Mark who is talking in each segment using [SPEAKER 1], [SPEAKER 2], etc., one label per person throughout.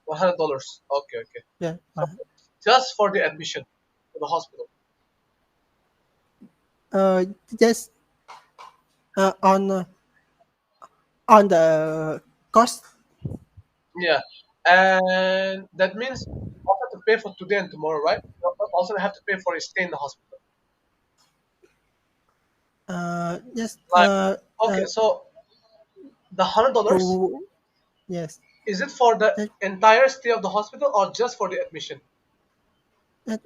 [SPEAKER 1] $100. Okay, okay.
[SPEAKER 2] Yeah.
[SPEAKER 1] Just for the admission to the hospital.
[SPEAKER 2] Uh, just uh, on uh, on the cost.
[SPEAKER 1] Yeah, and that means you also have to pay for today and tomorrow, right? You also have to pay for a stay in the hospital.
[SPEAKER 2] Yes.
[SPEAKER 1] Like, okay, so the $100,
[SPEAKER 2] Oh, yes.
[SPEAKER 1] is it for the
[SPEAKER 2] That,
[SPEAKER 1] entire stay of the hospital or just for the admission?
[SPEAKER 2] that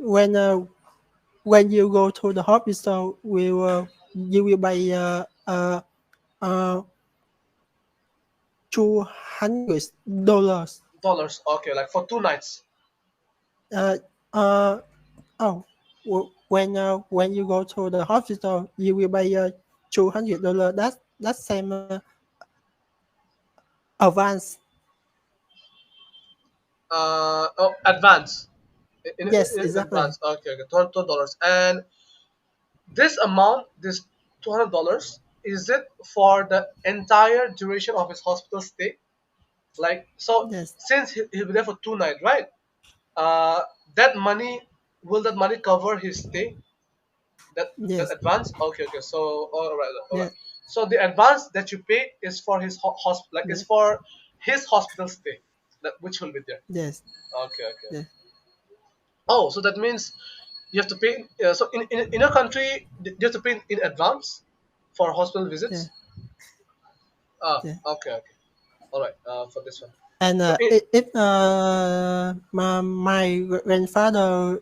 [SPEAKER 2] when you go to the hospital, you will buy uh $200.
[SPEAKER 1] Dollars. Okay, like for 2 nights.
[SPEAKER 2] Uh, uh, oh, when you go to the hospital, you will pay $200. That's same advance.
[SPEAKER 1] Oh, advance.
[SPEAKER 2] Yes,
[SPEAKER 1] In
[SPEAKER 2] exactly.
[SPEAKER 1] advance. Okay, okay, $200. And this amount, this $200, is it for the entire duration of his hospital stay? Like, so
[SPEAKER 2] Yes,
[SPEAKER 1] since he'll be there for 2 nights, right? Uh, that money, will that money cover his stay? That
[SPEAKER 2] yes,
[SPEAKER 1] advance? Okay, okay. So all right, all right.
[SPEAKER 2] yes,
[SPEAKER 1] So the advance that you pay is for his hospital, like is
[SPEAKER 2] yes,
[SPEAKER 1] for his hospital stay, that which will be there.
[SPEAKER 2] yes,
[SPEAKER 1] Okay, okay.
[SPEAKER 2] yes,
[SPEAKER 1] Oh, so that means you have to pay. So in your country, you have to pay in advance for hospital
[SPEAKER 2] yes,
[SPEAKER 1] visits. Ah,
[SPEAKER 2] yes.
[SPEAKER 1] okay, okay. All right. For this one.
[SPEAKER 2] And
[SPEAKER 1] So
[SPEAKER 2] if my grandfather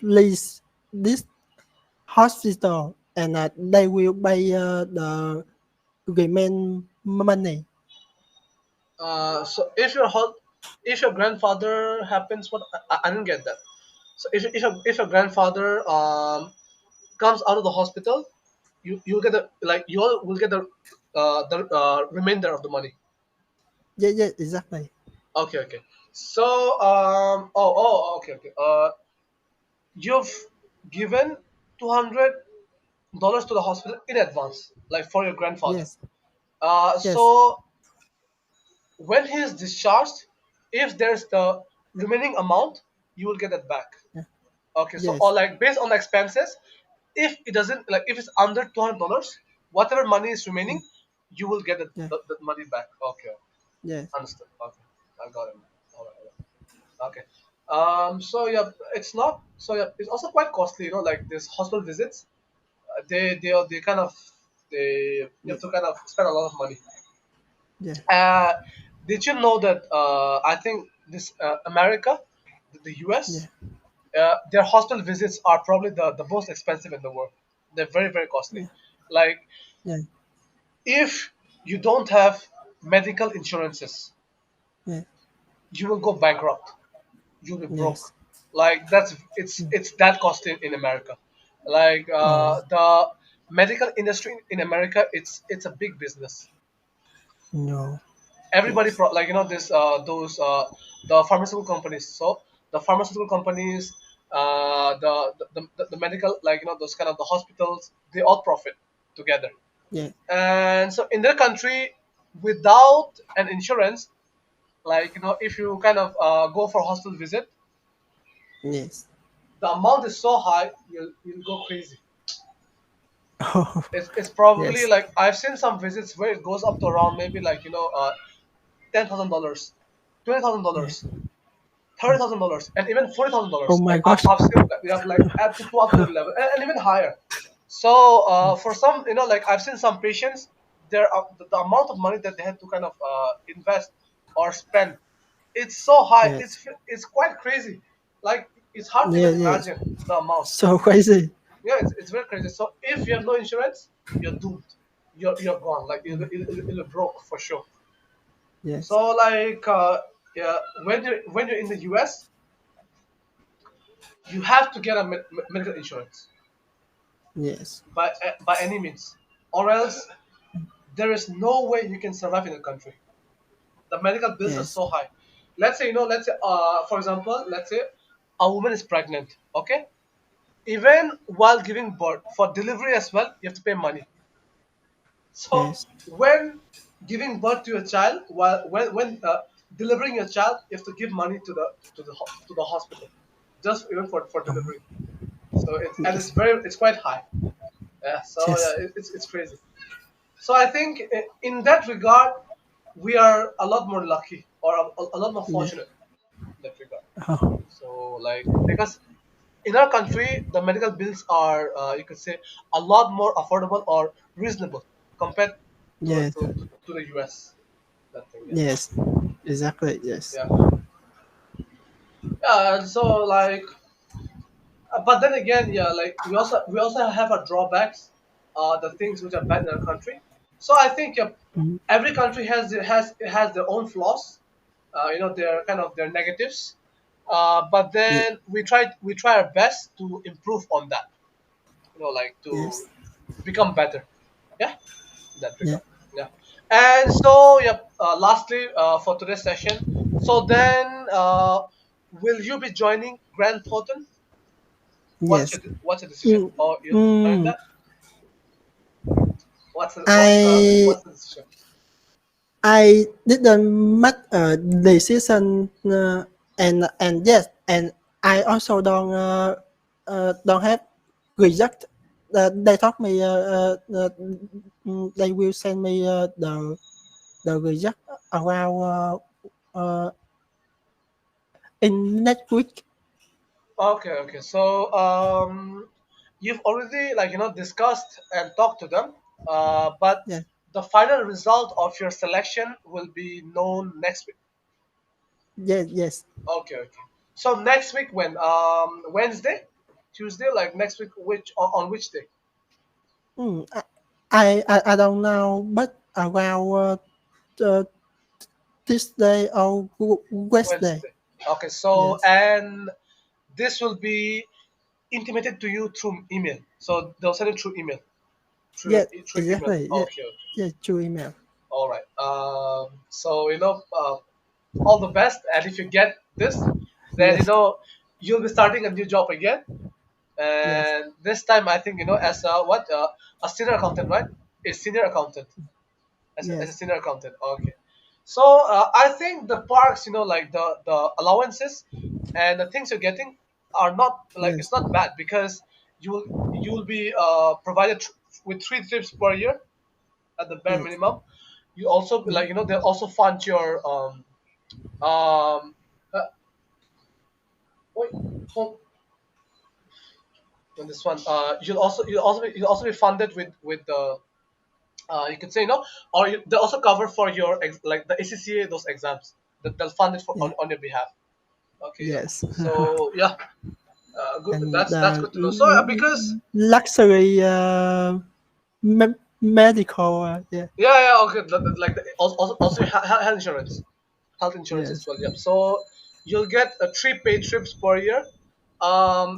[SPEAKER 2] leaves this hospital, and they will pay the remain money.
[SPEAKER 1] so if your grandfather happens, what I didn't get that. So if your grandfather comes out of the hospital, you get the, like, you all will get the remainder of the money.
[SPEAKER 2] Yeah, yeah, exactly.
[SPEAKER 1] Okay, okay. So okay, okay. You've given $200 to the hospital in advance, like for your grandfather.
[SPEAKER 2] Yes, yes,
[SPEAKER 1] So when he is discharged, if there's the remaining amount, you will get that back.
[SPEAKER 2] yeah,
[SPEAKER 1] Okay, so, or
[SPEAKER 2] yes,
[SPEAKER 1] like based on the expenses, if it doesn't, like if it's under $200, whatever money is
[SPEAKER 2] yeah,
[SPEAKER 1] remaining, you will get
[SPEAKER 2] yeah,
[SPEAKER 1] the money back. Okay,
[SPEAKER 2] yes,
[SPEAKER 1] understood. Okay, I got it. All right, all right. Okay. So yeah, it's not. So yeah, it's also quite costly. Like this hospital visits, they kind of, they you
[SPEAKER 2] yeah,
[SPEAKER 1] have to kind of spend a lot of money.
[SPEAKER 2] yeah,
[SPEAKER 1] Uh, did you know that I think this America, the
[SPEAKER 2] yeah,
[SPEAKER 1] US, their hospital visits are probably the most expensive in the world. They're very, very costly.
[SPEAKER 2] yeah,
[SPEAKER 1] Like,
[SPEAKER 2] yeah,
[SPEAKER 1] if you don't have medical insurances,
[SPEAKER 2] yeah,
[SPEAKER 1] you will go bankrupt. You'll be broke.
[SPEAKER 2] yes.
[SPEAKER 1] Like, it's that costly in America. Like,
[SPEAKER 2] Oh,
[SPEAKER 1] the medical industry in America, it's a big business.
[SPEAKER 2] no.
[SPEAKER 1] Everybody,
[SPEAKER 2] Yes,
[SPEAKER 1] like, this those the pharmaceutical companies. So the pharmaceutical companies, the medical, like, those kind of the hospitals, they all profit together.
[SPEAKER 2] yeah,
[SPEAKER 1] And so in their country, without an insurance, like, if you kind of go for a hospital visit,
[SPEAKER 2] yes.
[SPEAKER 1] the amount is so high, you'll go crazy.
[SPEAKER 2] Oh,
[SPEAKER 1] It's probably
[SPEAKER 2] yes,
[SPEAKER 1] like, I've seen some visits where it goes up to around maybe, like, $10,000,
[SPEAKER 2] yeah,
[SPEAKER 1] $20,000,
[SPEAKER 2] yeah.
[SPEAKER 1] $30,000, and even
[SPEAKER 2] Oh
[SPEAKER 1] $40,000.
[SPEAKER 2] my
[SPEAKER 1] Like,
[SPEAKER 2] gosh.
[SPEAKER 1] I've seen that we have, like, up to that level, and even higher. So for some, like, I've seen some patients, the amount of money that they had to kind of invest or spend, it's so high.
[SPEAKER 2] Yes,
[SPEAKER 1] It's quite crazy. Like, it's hard to even
[SPEAKER 2] yes, yes.
[SPEAKER 1] imagine the amount.
[SPEAKER 2] So crazy.
[SPEAKER 1] Yeah, it's very crazy. So if you have no insurance, you're doomed. You're gone. Like, you're broke for sure.
[SPEAKER 2] Yes,
[SPEAKER 1] So, like, yeah, when you're in the US, you have to get a medical insurance
[SPEAKER 2] yes,
[SPEAKER 1] by any means, or else there is no way you can survive in the country. The medical bills are
[SPEAKER 2] yes,
[SPEAKER 1] so high. Let's say, for example, let's say a woman is pregnant. Okay, even while giving birth, for delivery as well, you have to pay money. So
[SPEAKER 2] yes,
[SPEAKER 1] when giving birth to a child, while when delivering your child, you have to give money to the hospital, just even for delivery. So it's
[SPEAKER 2] yes,
[SPEAKER 1] it's quite high. Yeah. So
[SPEAKER 2] yes,
[SPEAKER 1] yeah, it's crazy. So I think in that regard, we are a lot more lucky or a lot more
[SPEAKER 2] yeah.
[SPEAKER 1] fortunate in that regard.
[SPEAKER 2] Oh,
[SPEAKER 1] So like because in our country, the medical bills are you could say a lot more affordable or reasonable compared
[SPEAKER 2] yes,
[SPEAKER 1] to the US. That thing, yeah,
[SPEAKER 2] yes, exactly, yes,
[SPEAKER 1] yeah, yeah. And so like, but then again, yeah, like we also have our drawbacks, the things which are bad in our country. So I think yeah,
[SPEAKER 2] mm,
[SPEAKER 1] every country has their own flaws, their kind of their negatives, but
[SPEAKER 2] yeah,
[SPEAKER 1] then we try our best to improve on that, like to
[SPEAKER 2] yes,
[SPEAKER 1] become better, yeah, in that
[SPEAKER 2] yeah,
[SPEAKER 1] regard, yeah. And so yeah, lastly, for today's session, so then will you be joining Grand Thornton?
[SPEAKER 2] yes.
[SPEAKER 1] What's your decision,
[SPEAKER 2] Mm,
[SPEAKER 1] or you'll join
[SPEAKER 2] mm,
[SPEAKER 1] that? What's
[SPEAKER 2] I
[SPEAKER 1] the decision?
[SPEAKER 2] I didn't make a decision, and yes, and I also don't have reject. They told me they will send me the reject around in next week.
[SPEAKER 1] Okay, okay. So you've already discussed and talked to them, but
[SPEAKER 2] Yeah,
[SPEAKER 1] the final result of your selection will be known next week.
[SPEAKER 2] yes, yes.
[SPEAKER 1] Okay, okay. So next week when Wednesday, Tuesday, like next week, which on which day?
[SPEAKER 2] Mm, I don't know, but around Tuesday or Wednesday.
[SPEAKER 1] Wednesday. Okay. So
[SPEAKER 2] Yes.
[SPEAKER 1] and this will be intimated to you through email. So they'll send it through email.
[SPEAKER 2] Yes,
[SPEAKER 1] Through email.
[SPEAKER 2] exactly. Yeah,
[SPEAKER 1] Okay, okay.
[SPEAKER 2] yeah, through email.
[SPEAKER 1] All right. So all the best, and if you get this, then
[SPEAKER 2] Yes,
[SPEAKER 1] you'll be starting a new job again.
[SPEAKER 2] yes,
[SPEAKER 1] And this time, I think as a senior accountant, right? A senior accountant, as a
[SPEAKER 2] yes,
[SPEAKER 1] senior accountant. Okay. So I think the parks, like the allowances and the things you're getting are not like
[SPEAKER 2] yes,
[SPEAKER 1] it's not bad because you will be provided with 3 trips per year at the bare
[SPEAKER 2] yes,
[SPEAKER 1] minimum. You also
[SPEAKER 2] yeah,
[SPEAKER 1] they'll also fund your uh, wait, hold on this one. You'll also be funded with the you could say or they also cover for your like the ACCA those exams that they'll fund it for
[SPEAKER 2] yeah,
[SPEAKER 1] on your behalf. Okay, yeah.
[SPEAKER 2] yes.
[SPEAKER 1] So yeah, good.
[SPEAKER 2] And
[SPEAKER 1] That's good to know. So because
[SPEAKER 2] luxury medical. Yeah,
[SPEAKER 1] yeah, yeah, okay, like also health insurance as
[SPEAKER 2] yes,
[SPEAKER 1] well. Yep. So you'll get 3 paid trips per year.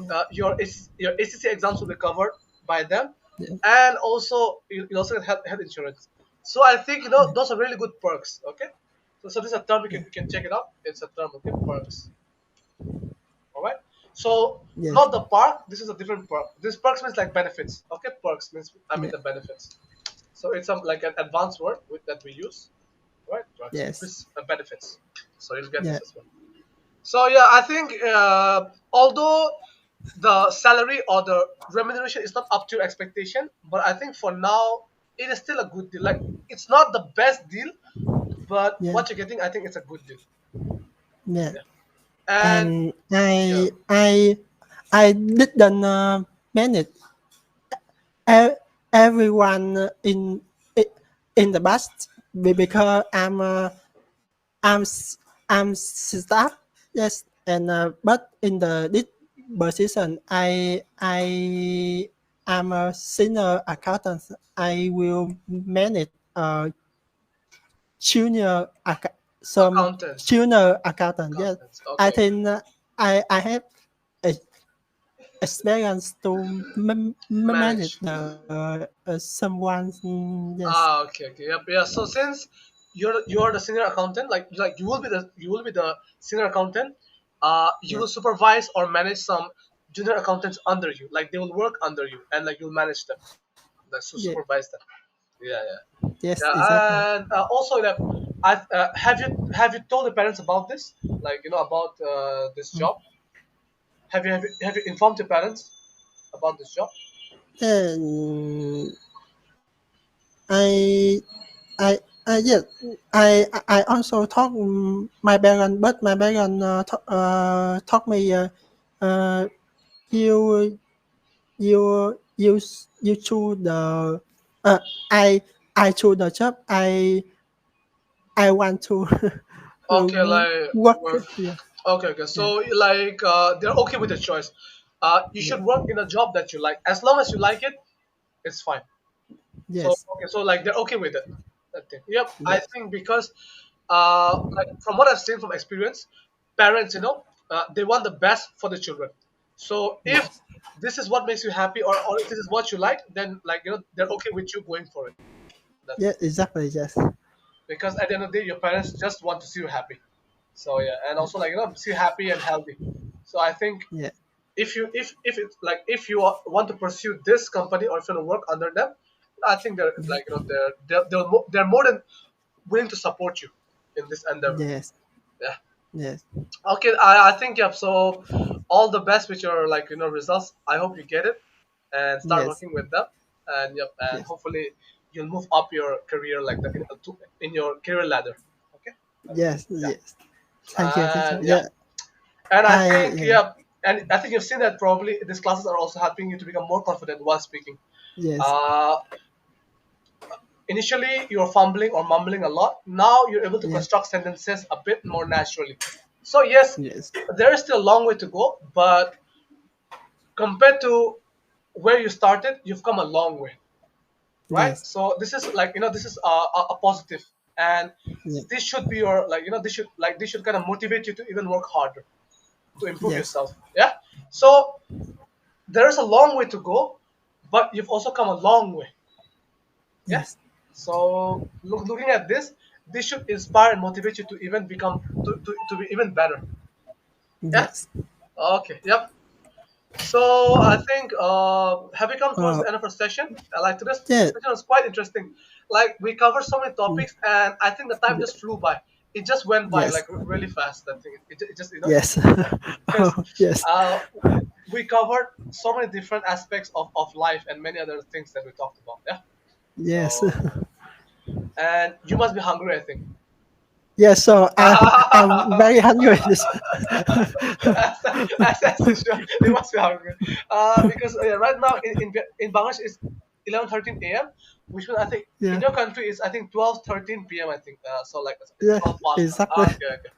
[SPEAKER 2] yeah,
[SPEAKER 1] Your ACC exams will be covered by them,
[SPEAKER 2] yeah,
[SPEAKER 1] and also you also get health insurance. So I think
[SPEAKER 2] yeah,
[SPEAKER 1] those are really good perks. Okay. So this is a term
[SPEAKER 2] yeah,
[SPEAKER 1] you can check it out. It's a term. Okay, perks. All right. So
[SPEAKER 2] yes,
[SPEAKER 1] not the park. This is a different perk. This perks means like benefits. Okay, perks means I mean
[SPEAKER 2] yeah,
[SPEAKER 1] the benefits. So it's some like an advanced word that we use, right? Perks.
[SPEAKER 2] yes,
[SPEAKER 1] This benefits. So you'll get
[SPEAKER 2] yeah,
[SPEAKER 1] this as well. So yeah, I think although the salary or the remuneration is not up to your expectation, but I think for now it is still a good deal. Like it's not the best deal, but
[SPEAKER 2] yeah,
[SPEAKER 1] what you're getting, I think it's a good deal.
[SPEAKER 2] yeah.
[SPEAKER 1] Yeah. And
[SPEAKER 2] And
[SPEAKER 1] yeah,
[SPEAKER 2] I didn't manage e- everyone in the bus because I'm I'm staff, yes, and but in the this position I am a senior accountant. I will manage junior some
[SPEAKER 1] accountants,
[SPEAKER 2] junior accountant. Yes, I
[SPEAKER 1] Okay, okay.
[SPEAKER 2] think I have a experience to manage
[SPEAKER 1] Manage.
[SPEAKER 2] someone. Yes,
[SPEAKER 1] Okay, okay, yep, yeah. So since you're the senior accountant, like you will be the senior accountant, you
[SPEAKER 2] yes,
[SPEAKER 1] will supervise or manage some junior accountants under you. Like they will work under you, and like you'll manage them, like
[SPEAKER 2] yes,
[SPEAKER 1] supervise them. Yeah, yeah,
[SPEAKER 2] Yes, exactly.
[SPEAKER 1] yeah. And also that I have you told the parents about this, like about this
[SPEAKER 2] Mm.
[SPEAKER 1] job? Have you informed your parents about this job?
[SPEAKER 2] Then I I yes, I also talk my parents, but my parents talk me uh, you you choose the uh, I I choose the job I want to
[SPEAKER 1] Okay, like
[SPEAKER 2] work.
[SPEAKER 1] work.
[SPEAKER 2] Yeah,
[SPEAKER 1] Okay, okay.
[SPEAKER 2] yeah,
[SPEAKER 1] So like they're okay with the choice. You
[SPEAKER 2] yeah,
[SPEAKER 1] should work in a job that you like. As long as you like it, it's fine. So
[SPEAKER 2] yes,
[SPEAKER 1] okay, so like they're okay with it. That thing. Yep. I
[SPEAKER 2] yes,
[SPEAKER 1] think because like from what I've seen from experience, parents, they want the best for the children. So if
[SPEAKER 2] yes,
[SPEAKER 1] this is what makes you happy, or if this is what you like, then like they're okay with you going for it. That
[SPEAKER 2] yeah,
[SPEAKER 1] thing.
[SPEAKER 2] exactly, yes,
[SPEAKER 1] Because at the end of the day, your parents just want to see you happy. So yeah, and also like see you happy and healthy. So I think
[SPEAKER 2] yeah,
[SPEAKER 1] if it's like if you want to pursue this company or if you want to work under them, I think they're
[SPEAKER 2] yeah,
[SPEAKER 1] like they're more than willing to support you in this endeavor.
[SPEAKER 2] yes,
[SPEAKER 1] Yeah.
[SPEAKER 2] yes,
[SPEAKER 1] Okay. I think yep. So all the best with your results. I hope you get it and start
[SPEAKER 2] yes,
[SPEAKER 1] working with them. And yep. And
[SPEAKER 2] yes,
[SPEAKER 1] hopefully you'll move up your career like that in your career ladder. Okay. Okay.
[SPEAKER 2] yes,
[SPEAKER 1] Yeah.
[SPEAKER 2] yes. Thank you, teacher.
[SPEAKER 1] And yeah.
[SPEAKER 2] Yeah,
[SPEAKER 1] And I
[SPEAKER 2] I
[SPEAKER 1] think
[SPEAKER 2] yeah,
[SPEAKER 1] yeah. And I think you've seen that probably these classes are also helping you to become more confident while speaking.
[SPEAKER 2] yes,
[SPEAKER 1] Uh, Initially, you're fumbling or mumbling a lot. Now you're able to
[SPEAKER 2] yeah,
[SPEAKER 1] construct sentences a bit more naturally. So yes,
[SPEAKER 2] yes,
[SPEAKER 1] there is still a long way to go, but compared to where you started, you've come a long way, right?
[SPEAKER 2] yes,
[SPEAKER 1] So this is like this is a positive, and
[SPEAKER 2] yeah,
[SPEAKER 1] this should be your this should kind of motivate you to even work harder to improve
[SPEAKER 2] yes,
[SPEAKER 1] yourself. Yeah. So there is a long way to go, but you've also come a long way. Yeah.
[SPEAKER 2] yes,
[SPEAKER 1] So looking at this should inspire and motivate you to even become to be even better. Yeah.
[SPEAKER 2] yes.
[SPEAKER 1] Okay. Yep. So I think have we come towards
[SPEAKER 2] Uh,
[SPEAKER 1] the end of our session? Like today's
[SPEAKER 2] yeah,
[SPEAKER 1] session was quite interesting. Like we covered so many topics, and I think the time just flew by. It just went by
[SPEAKER 2] yes,
[SPEAKER 1] like really fast. That thing. It just
[SPEAKER 2] yes,
[SPEAKER 1] because
[SPEAKER 2] oh, yes,
[SPEAKER 1] uh, we covered so many different aspects of life and many other things that we talked about. Yeah.
[SPEAKER 2] yes.
[SPEAKER 1] So and you must be hungry, I think.
[SPEAKER 2] Yes, so I'm very hungry. This,
[SPEAKER 1] As usual, you must be hungry. Because right now in Bangladesh it's 11:13 a.m., which means I think in
[SPEAKER 2] yeah,
[SPEAKER 1] your country is I think 12:13 p.m. I think. So like it's
[SPEAKER 2] yeah,
[SPEAKER 1] 12 past now.
[SPEAKER 2] exactly.
[SPEAKER 1] Okay, okay.